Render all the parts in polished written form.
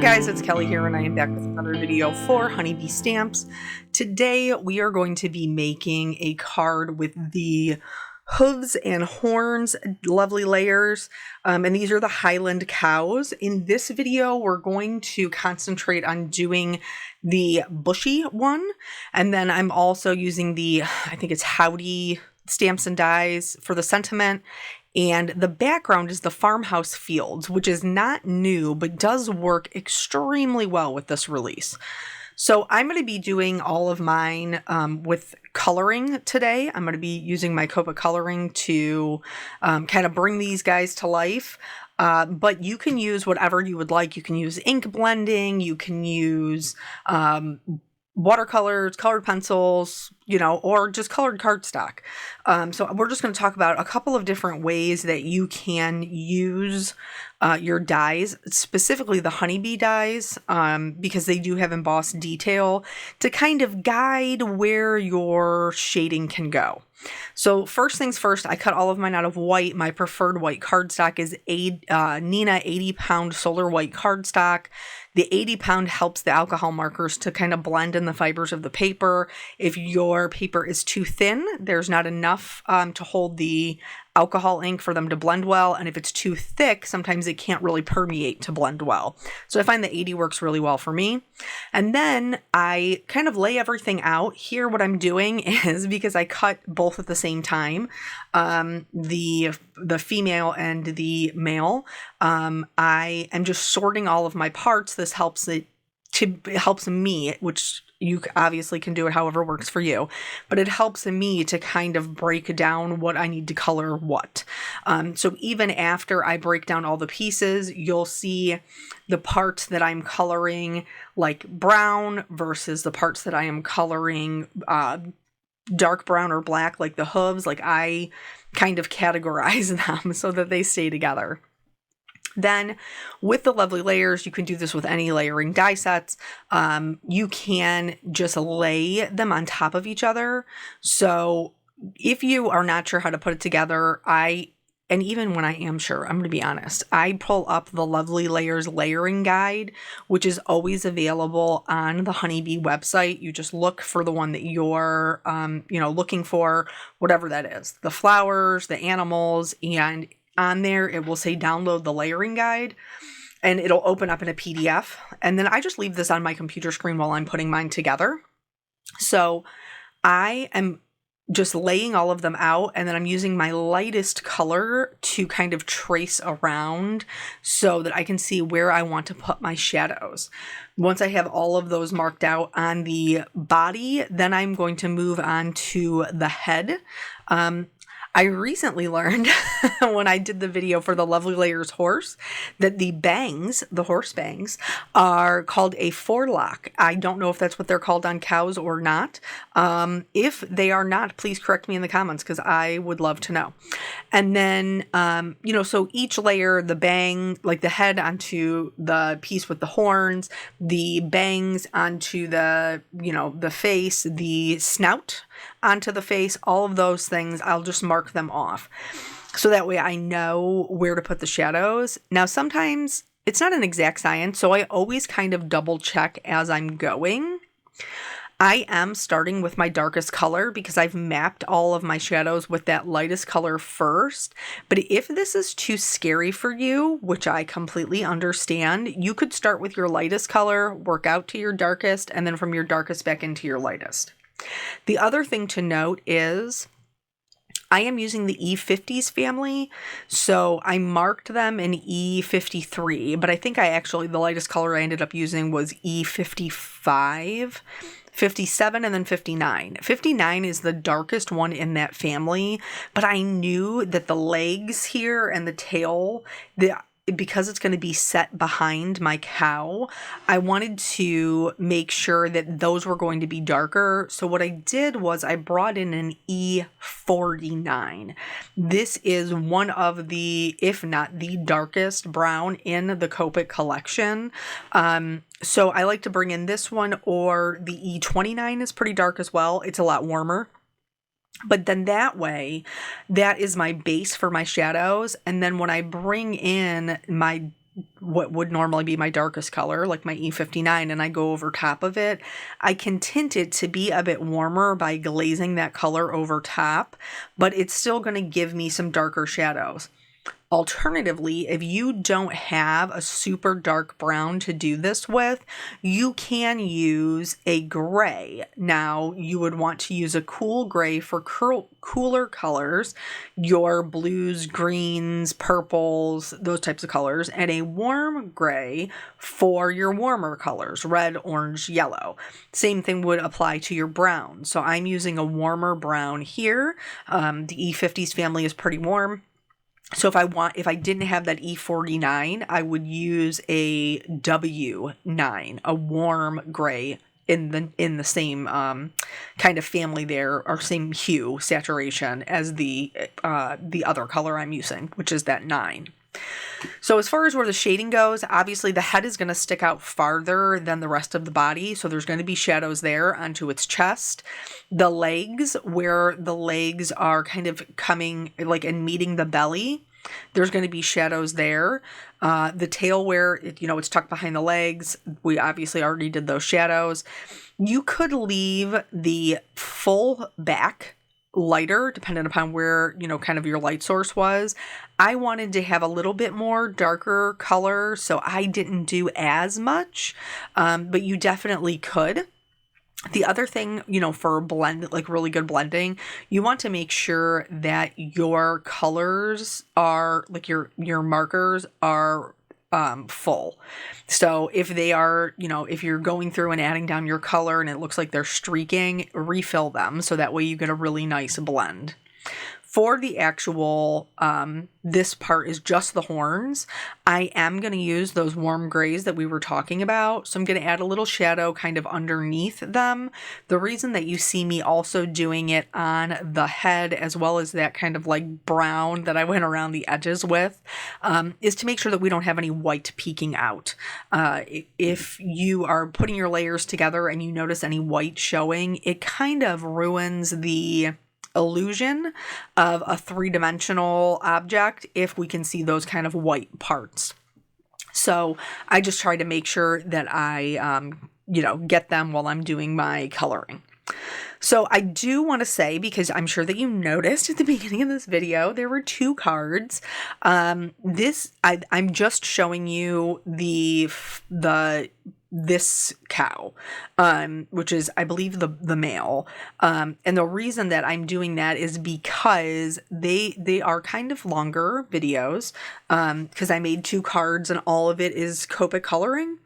guys, it's Kelly here and I am back with another video for Honeybee Stamps. Today we are going to be making a card with the hooves and horns, lovely layers, and these are the Highland cows. In this video we're going to concentrate on doing the bushy one, and then I'm also using the, I think it's Howdy stamps and dies for the sentiment. And the background is the farmhouse fields, which is not new, but does work extremely well with this release. So I'm going to be doing all of mine with coloring today. I'm going to be using my Copic coloring to kind of bring these guys to life. But you can use whatever you would like. You can use ink blending. You can use watercolors, colored pencils, you know, or just colored cardstock. So we're just going to talk about a couple of different ways that you can use your dies, specifically the honeybee dies, because they do have embossed detail to kind of guide where your shading can go. So first things first, I cut all of mine out of white. My preferred white cardstock is Neenah 80-pound solar white cardstock. The 80-pound helps the alcohol markers to kind of blend in the fibers of the paper. If your paper is too thin, there's not enough to hold the alcohol ink for them to blend well, and if it's too thick, sometimes it can't really permeate to blend well. So I find the 80 works really well for me. And then I kind of lay everything out. Here what I'm doing is, because I cut both at the same time, the female and the male, I am just sorting all of my parts. This helps me, which you obviously can do it however works for you, but it helps me to kind of break down what I need to color what. So even after I break down all the pieces, you'll see the parts that I'm coloring like brown versus the parts that I am coloring dark brown or black, like the hooves. Like I kind of categorize them so that they stay together. Then with the lovely layers, you can do this with any layering die sets. You can just lay them on top of each other. So if you are not sure how to put it together, and even when I am sure, I'm going to be honest, I pull up the Lovely Layers layering guide, which is always available on the Honeybee website. You just look for the one that you're, looking for, whatever that is, the flowers, the animals, and on there it will say download the layering guide, and it'll open up in a PDF. And then I just leave this on my computer screen while I'm putting mine together. So I am just laying all of them out, and then I'm using my lightest color to kind of trace around so that I can see where I want to put my shadows. Once I have all of those marked out on the body, then I'm going to move on to the head. I recently learned when I did the video for the Lovely Layers horse that the bangs, the horse bangs, are called a forelock. I don't know if that's what they're called on cows or not. If they are not, please correct me in the comments because I would love to know. And then, so each layer, the bang, like the head onto the piece with the horns, the bangs onto the face, the snout onto the face, all of those things, I'll just mark them off. So that way I know where to put the shadows. Now, sometimes it's not an exact science, so I always kind of double check as I'm going. I am starting with my darkest color because I've mapped all of my shadows with that lightest color first. But if this is too scary for you, which I completely understand, you could start with your lightest color, work out to your darkest, and then from your darkest back into your lightest. The other thing to note is I am using the E50s family, so I marked them in E53, but I think the lightest color I ended up using was E55, 57, and then 59. 59 is the darkest one in that family, but I knew that the legs here and the tail, because it's going to be set behind my cow, I wanted to make sure that those were going to be darker. So what I did was I brought in an E49. This is one of the, if not the darkest brown in the Copic collection. So I like to bring in this one, or the E29 is pretty dark as well. It's a lot warmer. But then that way, that is my base for my shadows. And then when I bring in my what would normally be my darkest color, like my E59, and I go over top of it, I can tint it to be a bit warmer by glazing that color over top, but it's still going to give me some darker shadows. Alternatively, if you don't have a super dark brown to do this with, you can use a gray. Now, you would want to use a cool gray for cooler colors, your blues, greens, purples, those types of colors, and a warm gray for your warmer colors, red, orange, yellow. Same thing would apply to your brown. So I'm using a warmer brown here. The E50s family is pretty warm. So if I didn't have that E49, I would use a W9, a warm gray in the same kind of family there, or same hue saturation as the other color I'm using, which is that 9. So as far as where the shading goes, obviously the head is going to stick out farther than the rest of the body. So there's going to be shadows there onto its chest. The legs, where the legs are kind of coming like and meeting the belly, there's going to be shadows there. The tail where it's tucked behind the legs, we obviously already did those shadows. You could leave the full back lighter, depending upon where, kind of your light source was. I wanted to have a little bit more darker color, so I didn't do as much, but you definitely could. The other thing, for blend, like really good blending, you want to make sure that your colors are, like your markers are full. So if they are, if you're going through and adding down your color and it looks like they're streaking, refill them so that way you get a really nice blend. For the actual, this part is just the horns. I am going to use those warm grays that we were talking about. So I'm going to add a little shadow kind of underneath them. The reason that you see me also doing it on the head as well as that kind of like brown that I went around the edges with, is to make sure that we don't have any white peeking out. If you are putting your layers together and you notice any white showing, it kind of ruins the illusion of a three-dimensional object if we can see those kind of white parts. So I just try to make sure that I, get them while I'm doing my coloring. So I do want to say, because I'm sure that you noticed at the beginning of this video, there were 2 cards. I'm just showing you this cow, which is, I believe, the male. And the reason that I'm doing that is because they are kind of longer videos, because I made 2 cards and all of it is Copic coloring.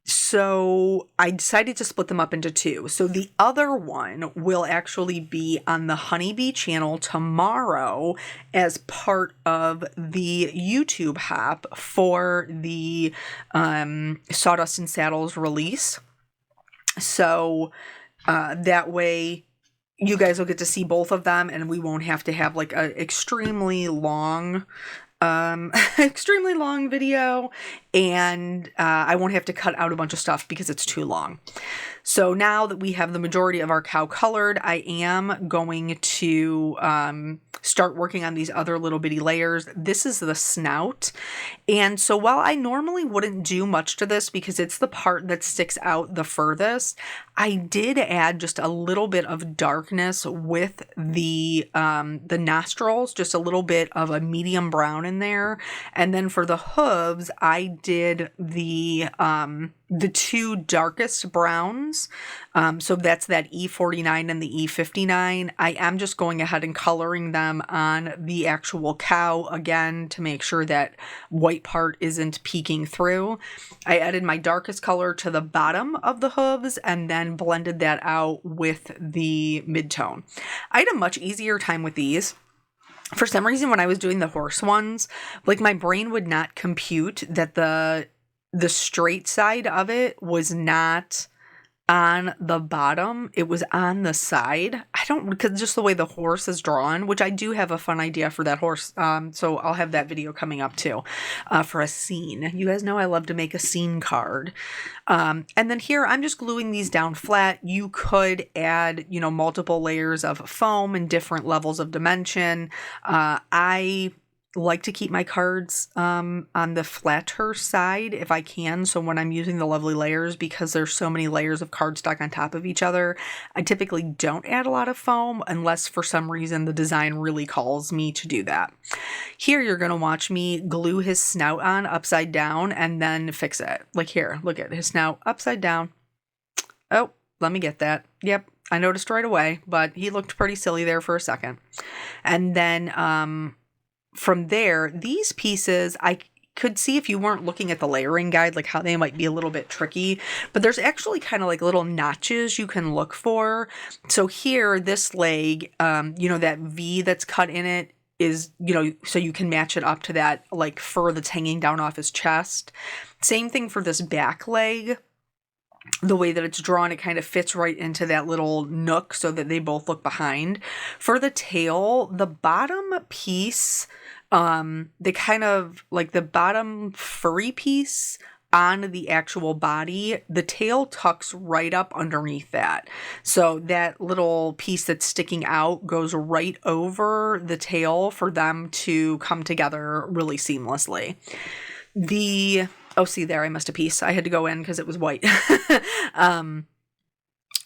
So I decided to split them up into 2. So the other one will actually be on the Honeybee channel tomorrow as part of the YouTube hop for the Sawdust and Saddles release. So that way you guys will get to see both of them and we won't have to have like a extremely long video, and I won't have to cut out a bunch of stuff because it's too long. So now that we have the majority of our cow colored, I am going to start working on these other little bitty layers. This is the snout. And so while I normally wouldn't do much to this because it's the part that sticks out the furthest, I did add just a little bit of darkness with the nostrils, just a little bit of a medium brown in there. And then for the hooves, I did the 2 darkest browns. So that's that E49 and the E59. I am just going ahead and coloring them on the actual cow again to make sure that white part isn't peeking through. I added my darkest color to the bottom of the hooves and then blended that out with the mid-tone. I had a much easier time with these. For some reason, when I was doing the horse ones, like my brain would not compute that the straight side of it was not on the bottom. It was on the side. Because just the way the horse is drawn, which I do have a fun idea for that horse. So I'll have that video coming up too, for a scene. You guys know I love to make a scene card. And then here I'm just gluing these down flat. You could add, multiple layers of foam and different levels of dimension. I like to keep my cards on the flatter side if I can. So when I'm using the lovely layers, because there's so many layers of cardstock on top of each other, I typically don't add a lot of foam unless for some reason the design really calls me to do that. Here you're going to watch me glue his snout on upside down and then fix it. Like here, look at his snout upside down. Oh, let me get that. Yep, I noticed right away, but he looked pretty silly there for a second. And then from there, these pieces, I could see if you weren't looking at the layering guide, like how they might be a little bit tricky, but there's actually kind of like little notches you can look for. So here, this leg, that V that's cut in it is, so you can match it up to that like fur that's hanging down off his chest. Same thing for this back leg. The way that it's drawn, it kind of fits right into that little nook so that they both look behind. For the tail, the bottom piece, the kind of like the bottom furry piece on the actual body, the tail tucks right up underneath that. So that little piece that's sticking out goes right over the tail for them to come together really seamlessly. Oh, see there, I missed a piece. I had to go in because it was white.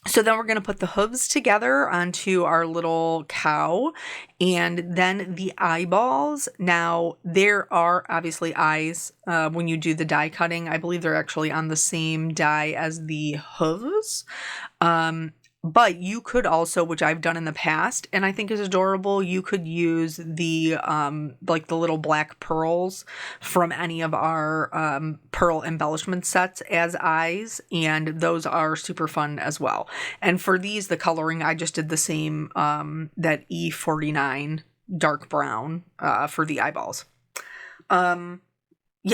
So then we're going to put the hooves together onto our little cow, and then the eyeballs. Now, there are obviously eyes when you do the die cutting. I believe they're actually on the same die as the hooves. But you could also, which I've done in the past, and I think is adorable, you could use the like the little black pearls from any of our pearl embellishment sets as eyes, and those are super fun as well. And for these, the coloring, I just did the same, that E49 dark brown for the eyeballs.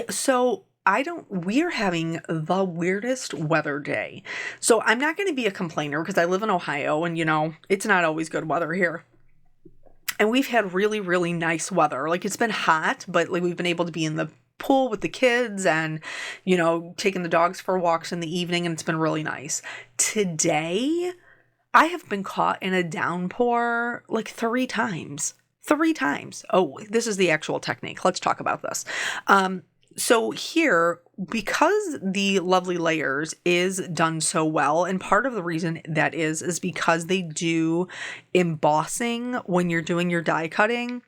So we're having the weirdest weather day. So I'm not going to be a complainer because I live in Ohio and, it's not always good weather here. And we've had really, really nice weather. Like it's been hot, but like we've been able to be in the pool with the kids and, taking the dogs for walks in the evening, and it's been really nice. Today, I have been caught in a downpour like 3 times. 3 times. Oh, this is the actual technique. Let's talk about this. So here, because the lovely layers is done so well, and part of the reason that is because they do embossing when you're doing your die cutting.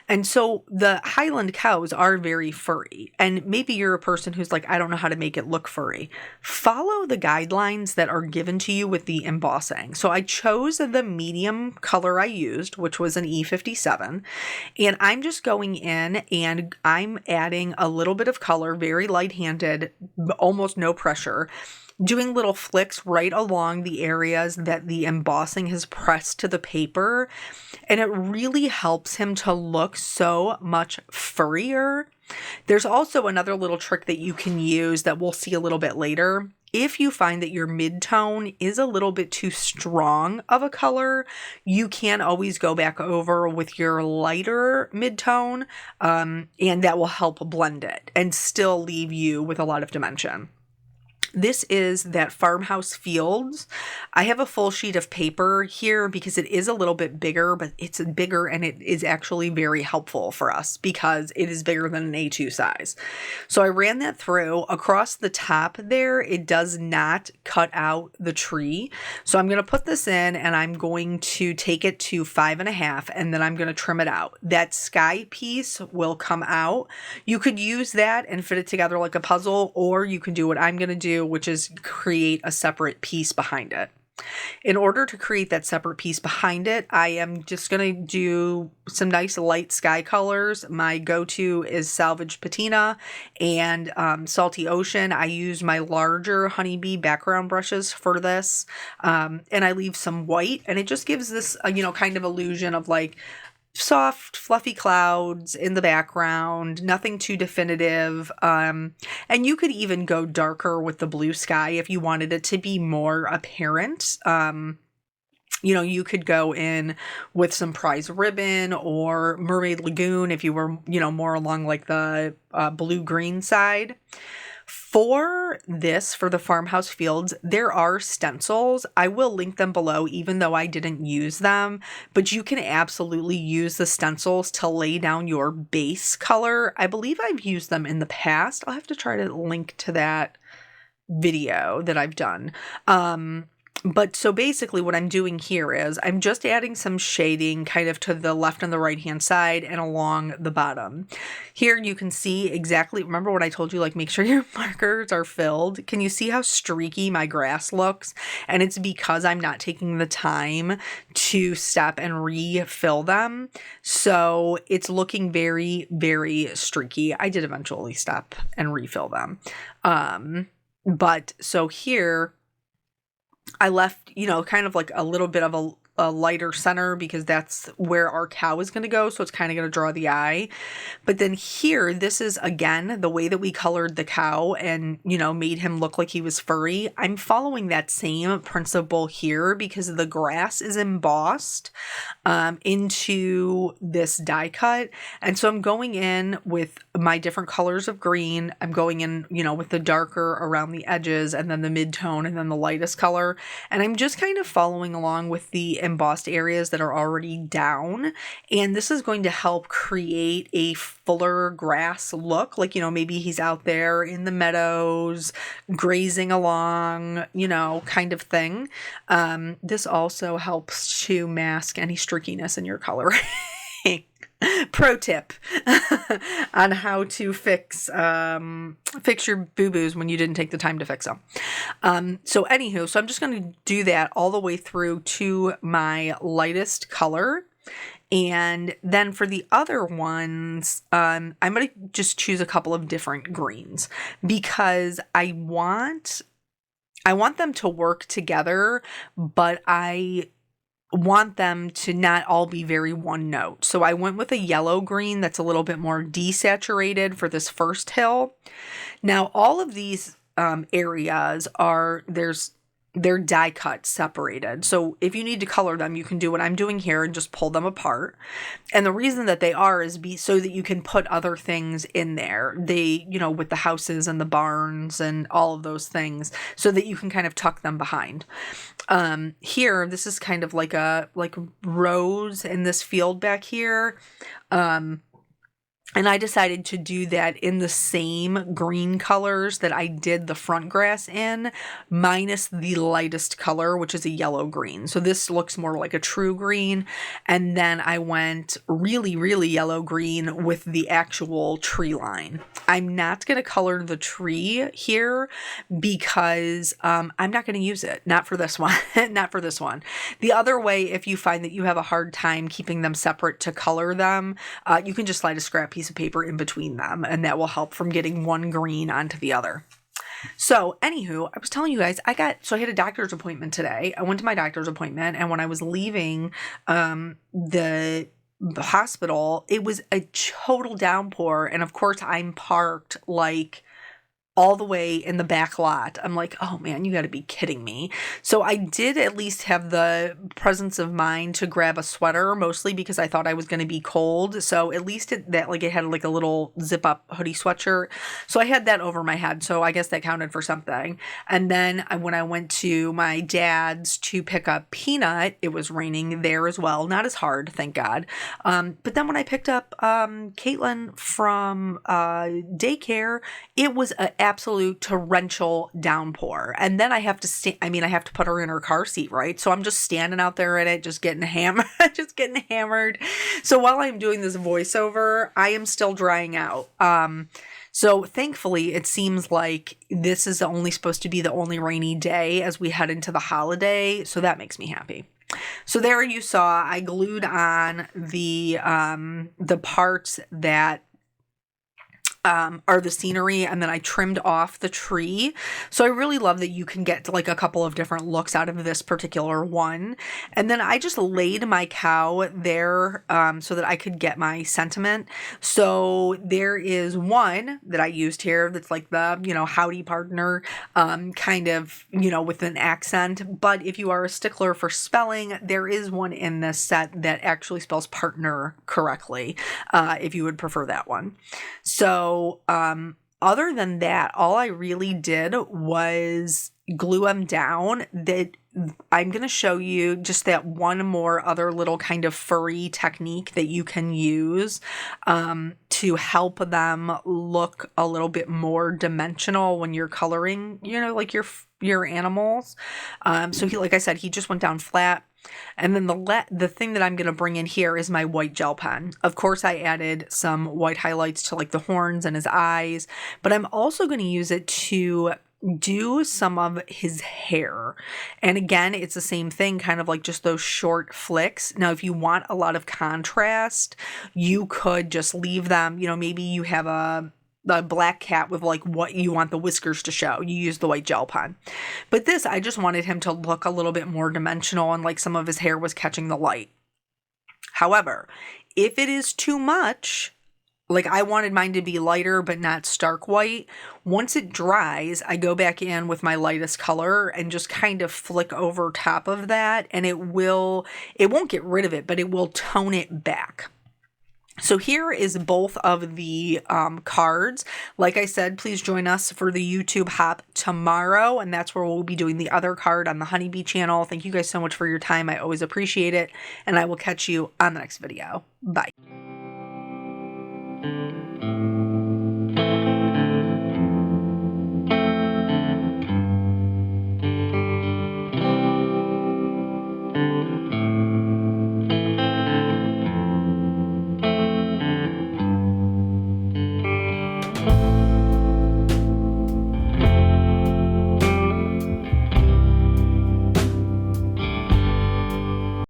And so the Highland cows are very furry, and maybe you're a person who's like, I don't know how to make it look furry. Follow the guidelines that are given to you with the embossing. So I chose the medium color I used, which was an E57, and I'm just going in and I'm adding a little bit of color, very light-handed, almost no pressure, doing little flicks right along the areas that the embossing has pressed to the paper. And it really helps him to look so much furrier. There's also another little trick that you can use that we'll see a little bit later. If you find that your mid-tone is a little bit too strong of a color, you can always go back over with your lighter mid-tone, and that will help blend it and still leave you with a lot of dimension. This is that Farmhouse Fields. I have a full sheet of paper here because it is a little bit bigger, but it's bigger and it is actually very helpful for us because it is bigger than an A2 size. So I ran that through. Across the top there, it does not cut out the tree. So I'm going to put this in and I'm going to take it to 5.5 and then I'm going to trim it out. That sky piece will come out. You could use that and fit it together like a puzzle, or you can do what I'm going to do, which is create a separate piece behind it. In order to create that separate piece behind it, I am just going to do some nice light sky colors. My go-to is Salvage Patina and Salty Ocean. I use my larger honeybee background brushes for this, and I leave some white, and it just gives this, kind of illusion of like soft, fluffy clouds in the background, nothing too definitive. And you could even go darker with the blue sky if you wanted it to be more apparent. You could go in with some prize ribbon or Mermaid Lagoon if you were, more along like the blue-green side. For the farmhouse fields, there are stencils. I will link them below, even though I didn't use them, but you can absolutely use the stencils to lay down your base color. I believe I've used them in the past. I'll have to try to link to that video that I've done. But so basically what I'm doing here is I'm just adding some shading kind of to the left and the right hand side and along the bottom. Here you can see exactly, remember what I told you, like make sure your markers are filled. Can you see how streaky my grass looks? And it's because I'm not taking the time to step and refill them. So it's looking very, very streaky. I did eventually step and refill them. But so here, I left, kind of like a little bit of a lighter center because that's where our cow is going to go. So it's kind of going to draw the eye. But then here, this is, again, the way that we colored the cow and, made him look like he was furry. I'm following that same principle here because the grass is embossed into this die cut. And so I'm going in with my different colors of green. I'm going in, with the darker around the edges and then the mid-tone and then the lightest color. And I'm just kind of following along with the embossed areas that are already down. And this is going to help create a fuller grass look. Like, maybe he's out there in the meadows, grazing along, kind of thing. This also helps to mask any streakiness in your coloring. Pro tip on how to fix your boo-boos when you didn't take the time to fix them. So I'm just going to do that all the way through to my lightest color. And then for the other ones, I'm going to just choose a couple of different greens because I want them to work together, but I want them to not all be very one note. So I went with a yellow green that's a little bit more desaturated for this first hill. Now all of these areas they're die cut separated. So if you need to color them, you can do what I'm doing here and just pull them apart. And the reason that they are is so that you can put other things in there. They, with the houses and the barns and all of those things so that you can kind of tuck them behind. Here, this is kind of like rows in this field back here. And I decided to do that in the same green colors that I did the front grass in, minus the lightest color, which is a yellow green. So this looks more like a true green. And then I went really, really yellow green with the actual tree line. I'm not going to color the tree here because I'm not going to use it. Not for this one. Not for this one. The other way, if you find that you have a hard time keeping them separate to color them, you can just slide a scrap piece of paper in between them, and that will help from getting one green onto the other. So anywho, I was telling you guys, I had a doctor's appointment today. I went to my doctor's appointment, and when I was leaving the hospital, it was a total downpour, and of course I'm parked like all the way in the back lot. I'm like, oh man, you got to be kidding me. So I did at least have the presence of mind to grab a sweater, mostly because I thought I was going to be cold. So at least it had like a little zip up hoodie sweatshirt. So I had that over my head. So I guess that counted for something. And then when I went to my dad's to pick up Peanut, it was raining there as well. Not as hard, thank God. But then when I picked up Caitlin from daycare, it was an absolute torrential downpour. And then I have to put her in her car seat, right? So I'm just standing out there in it, just getting hammered. So while I'm doing this voiceover, I am still drying out. So thankfully, it seems like this is only supposed to be the only rainy day as we head into the holiday. So that makes me happy. So there you saw, I glued on the parts that are the scenery, and then I trimmed off the tree. So I really love that you can get like a couple of different looks out of this particular one. And then I just laid my cow there so that I could get my sentiment. So there is one that I used here that's like the, howdy partner, kind of, with an accent. But if you are a stickler for spelling, there is one in this set that actually spells partner correctly, if you would prefer that one. So other than that, all I really did was glue them down. That I'm going to show you just that one more other little kind of furry technique that you can use to help them look a little bit more dimensional when you're coloring, like your animals. So he, like I said, he just went down flat. And then the thing that I'm going to bring in here is my white gel pen. Of course, I added some white highlights to like the horns and his eyes, but I'm also going to use it to do some of his hair. And again, it's the same thing, kind of like just those short flicks. Now, if you want a lot of contrast, you could just leave them, maybe you have a black cat with like what you want the whiskers to show. You use the white gel pen. But this, I just wanted him to look a little bit more dimensional and like some of his hair was catching the light. However, if it is too much, like I wanted mine to be lighter but not stark white, once it dries, I go back in with my lightest color and just kind of flick over top of that, and it won't get rid of it, but it will tone it back. So here is both of the cards. Like I said, please join us for the YouTube hop tomorrow, and that's where we'll be doing the other card on the Honeybee channel. Thank you guys so much for your time. I always appreciate it, and I will catch you on the next video. Bye.